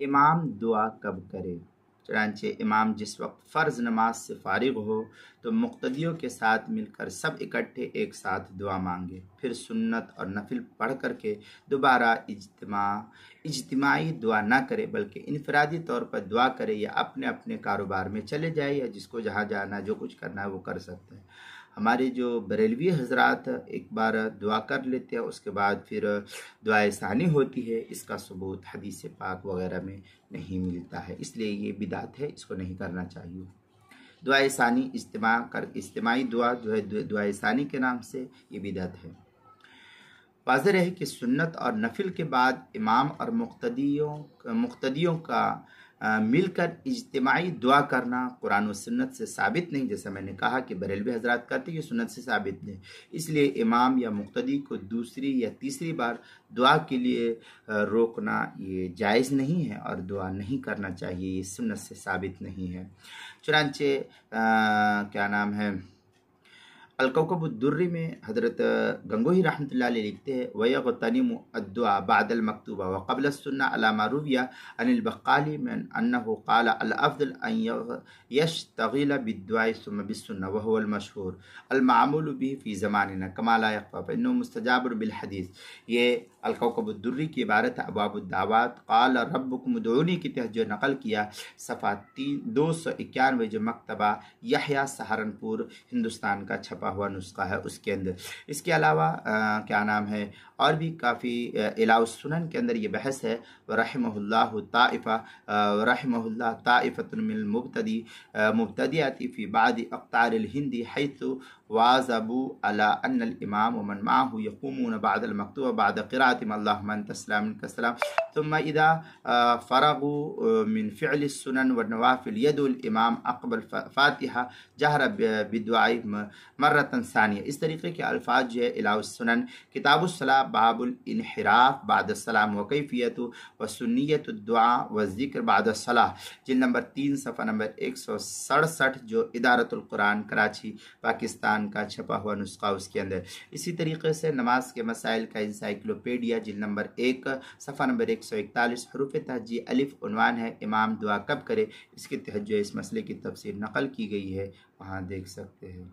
امام دعا کب کرے؟ چنانچہ امام جس وقت فرض نماز سے فارغ ہو تو مقتدیوں کے ساتھ مل کر سب اکٹھے ایک ساتھ دعا مانگے، پھر سنت اور نفل پڑھ کر کے دوبارہ اجتماعی دعا نہ کرے بلکہ انفرادی طور پر دعا کرے، یا اپنے اپنے کاروبار میں چلے جائے، یا جس کو جہاں جانا جو کچھ کرنا ہے وہ کر سکتے ہیں۔ ہمارے جو بریلوی حضرات ایک بار دعا کر لیتے ہیں، اس کے بعد پھر دعائے ثانی ہوتی ہے، اس کا ثبوت حدیث پاک وغیرہ میں نہیں ملتا ہے، اس لیے یہ بدعت ہے، اس کو نہیں کرنا چاہیے۔ دعائے ثانی اجتماعی دعا جو ہے دعائے ثانی کے نام سے، یہ بدعت ہے۔ واضح ہے کہ سنت اور نفل کے بعد امام اور مقتدیوں کا مل کر اجتماعی دعا کرنا قرآن و سنت سے ثابت نہیں، جیسا میں نے کہا کہ بریلوی حضرات کرتے، یہ سنت سے ثابت نہیں، اس لیے امام یا مقتدی کو دوسری یا تیسری بار دعا کے لیے روکنا یہ جائز نہیں ہے، اور دعا نہیں کرنا چاہیے، یہ سنت سے ثابت نہیں ہے۔ چنانچہ الکوکب الدری میں حضرت گنگوہی رحمۃ اللہ علیہ لکھتے ہیں وَيَغْتَنِمُ الدُّعَاءَ بَعْدَ الْمَكْتُوبَةِ وَقَبْلَ السُّنَّةِ عَلَى مَا رُوِيَ عَنِ الْبَقَّالِ مِنْ أَنَّهُ قَالَ الْأَفْضَلُ أَنْ يَشْتَغِلَ بِالدُّعَاءِ ثُمَّ بِالسُّنَّةِ وَهُوَ الْمَشْهُورُ الْمَعْمُولُ بِهِ فِي زَمَانِنَا كَمَا لَا يَخْفَى فَإِنَّهُ مُسْتَجَابٌ بِالْحَدِيثِ۔ یہ الکوکب الدری کی عبارت ہے، ابواب الدعوات قال ربکم ادعونی کی تحت جو نقل کیا، صفحہ 291 جو مکتبہ یحییٰ سہارنپور ہندوستان کا چھپا ہوا نسخہ ہے، اس کے اندر۔ اس کے علاوہ اور بھی کافی اعلاء السنن کے اندر یہ بحث ہے، رحمہ اللہ طائفۃ من المبتدیات فی بعض اقطار الہند حیث واظبوا على ان الامام ومن معه يقومون بعد المكتوبة بعد قراءة اللهم انت السلام منك السلام ثم اذا فرغوا من فعل السنن والنوافل يدعو الامام عقب الفاتحة جہر بدعاء مرة ثانية۔ اس طریقے کے الفاظ جو ہے اعلاء السنن کتاب الصلاة باب الانحراف بعد السلام وکیفیت و سنیت الدعاء والذکر بعد الصلاة، جلد نمبر 3 صفحہ نمبر 167 جو ادارت القرآن کراچی پاکستان کا چھپا ہوا نسخہ، اس کے اندر۔ اسی طریقے سے نماز کے مسائل کا انسائکلوپیڈیا جلد نمبر 1 صفحہ نمبر 141 حروف تہجی الف عنوان ہے امام دعا کب کرے، اس کے تحت جو اس مسئلے کی تفسیر نقل کی گئی ہے وہاں دیکھ سکتے ہیں۔